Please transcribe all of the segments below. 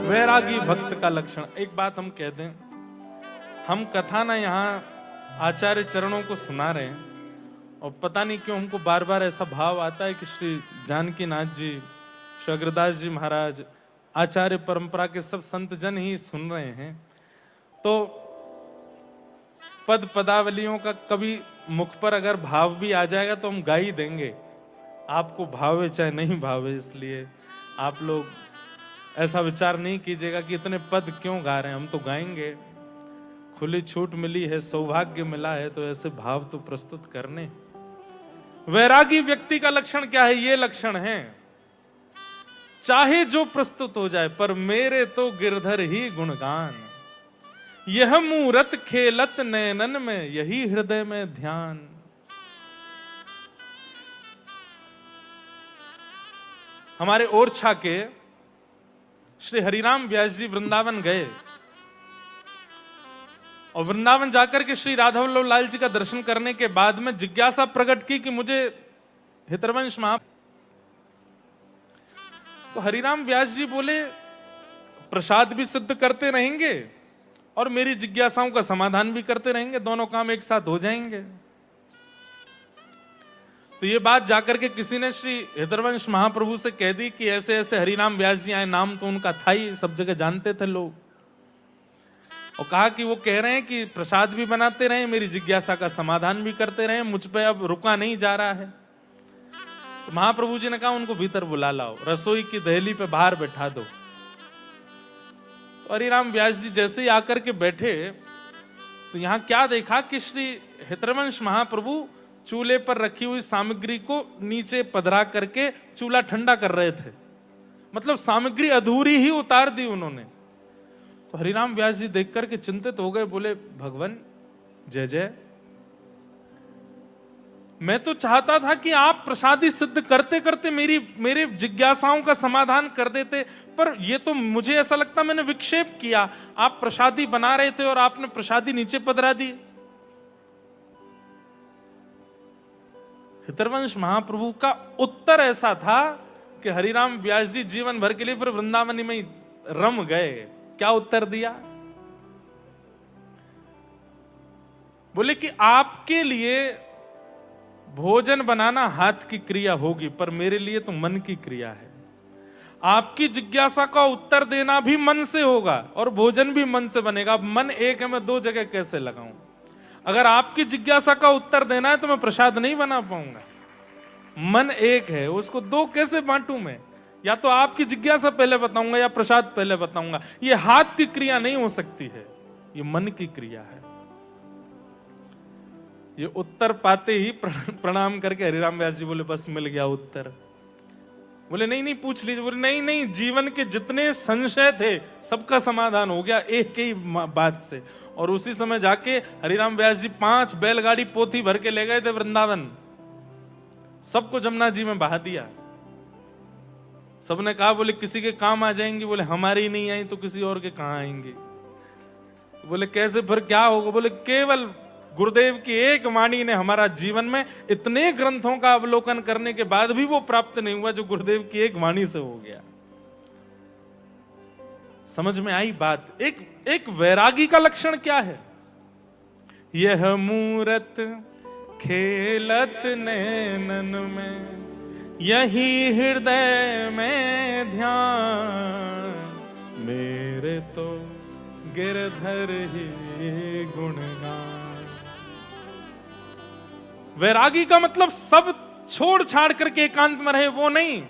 वैरागी भक्त का लक्षण। एक बात हम कह दें, हम कथा ना यहाँ आचार्य चरणों को सुना रहे हैं और पता नहीं क्यों हमको बार बार ऐसा भाव आता है कि श्री जानकी नाथ जी, श्री अग्रदास जी महाराज, आचार्य परंपरा के सब संत जन ही सुन रहे हैं, तो पद पदावलियों का कभी मुख पर अगर भाव भी आ जाएगा तो हम गा ही देंगे, आपको भावे चाहे नहीं भावे। इसलिए आप लोग ऐसा विचार नहीं कीजिएगा कि इतने पद क्यों गा रहे हैं, हम तो गाएंगे, खुली छूट मिली है, सौभाग्य मिला है, तो ऐसे भाव तो प्रस्तुत करने। वैरागी व्यक्ति का लक्षण क्या है? ये लक्षण है, चाहे जो प्रस्तुत हो जाए पर मेरे तो गिरधर ही गुणगान, यह मूरत खेलत नैनन में, यही हृदय में ध्यान। हमारे ओरछा के श्री हरिराम व्यास जी वृंदावन गए और वृंदावन जाकर के श्री राधा वल्लभ लाल जी का दर्शन करने के बाद में जिज्ञासा प्रकट की कि मुझे हितरवंश महा। तो हरिराम व्यास जी बोले, प्रसाद भी सिद्ध करते रहेंगे और मेरी जिज्ञासाओं का समाधान भी करते रहेंगे, दोनों काम एक साथ हो जाएंगे। तो ये बात जाकर के किसी ने श्री हितरवंश महाप्रभु से कह दी कि ऐसे ऐसे हरिराम व्यास जी आए, नाम तो उनका था ही, सब जगह जानते थे लोग, और कहा कि वो कह रहे हैं कि प्रसाद भी बनाते रहे, मेरी जिज्ञासा का समाधान भी करते रहे, मुझ पे अब रुका नहीं जा रहा है। तो महाप्रभु जी ने कहा उनको भीतर बुला लाओ, रसोई की दहली पे बाहर बैठा दो। तो हरिराम व्यास जी जैसे ही आकर के बैठे तो यहां क्या देखा कि श्री हितरवंश महाप्रभु चूल्हे पर रखी हुई सामग्री को नीचे पधरा करके चूल्हा ठंडा कर रहे थे, मतलब सामग्री अधूरी ही उतार दी उन्होंने। तो हरिराम व्यास जी देख करके चिंतित हो गए, बोले भगवान जय जय, मैं तो चाहता था कि आप प्रसादी सिद्ध करते करते मेरे जिज्ञासाओं का समाधान कर देते, पर ये तो मुझे ऐसा लगता मैंने विक्षेप किया, आप प्रसादी बना रहे थे और आपने प्रसादी नीचे पधरा दी। हितरवंश महाप्रभु का उत्तर ऐसा था कि हरिराम व्यास जी जीवन भर के लिए फिर वृंदावन में ही रम गए। क्या उत्तर दिया? बोले कि आपके लिए भोजन बनाना हाथ की क्रिया होगी, पर मेरे लिए तो मन की क्रिया है। आपकी जिज्ञासा का उत्तर देना भी मन से होगा और भोजन भी मन से बनेगा। मन एक है, मैं दो जगह कैसे लगाऊं? अगर आपकी जिज्ञासा का उत्तर देना है तो मैं प्रसाद नहीं बना पाऊंगा। मन एक है, उसको दो कैसे बांटूं मैं? या तो आपकी जिज्ञासा पहले बताऊंगा या प्रसाद पहले बताऊंगा। ये हाथ की क्रिया नहीं हो सकती है, ये मन की क्रिया है। ये उत्तर पाते ही प्रणाम करके हरिराम व्यास जी बोले बस मिल गया उत्तर। बोले नहीं नहीं पूछ लीजिए। बोले नहीं नहीं, जीवन के जितने संशय थे सबका समाधान हो गया एक ही बात से। और उसी समय जाके हरिराम व्यास जी 5 बैलगाड़ी पोथी भर के ले गए थे वृंदावन, सबको जमुना जी में बहा दिया। सबने कहा बोले किसी के काम आ जाएंगी, बोले हमारी नहीं आई तो किसी और के कहां आएंगे। बोले कैसे, फिर क्या होगा? बोले केवल गुरुदेव की एक वाणी ने हमारा जीवन में इतने ग्रंथों का अवलोकन करने के बाद भी वो प्राप्त नहीं हुआ जो गुरुदेव की एक वाणी से हो गया। समझ में आई बात? एक वैरागी का लक्षण क्या है? यह मूरत खेलत नैनन में, यही हृदय में ध्यान, मेरे तो गिरधर ही गुणगान। वैरागी का मतलब सब छोड़ छाड़ करके एकांत में रहे वो नहीं,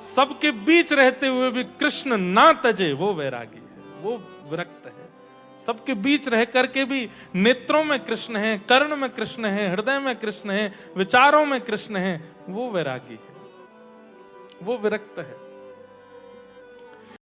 सबके बीच रहते हुए भी कृष्ण ना तजे, वो वैरागी है, वो विरक्त है। सबके बीच रह करके भी नेत्रों में कृष्ण है, कर्ण में कृष्ण है, हृदय में कृष्ण है, विचारों में कृष्ण है, वो वैरागी है, वो विरक्त है।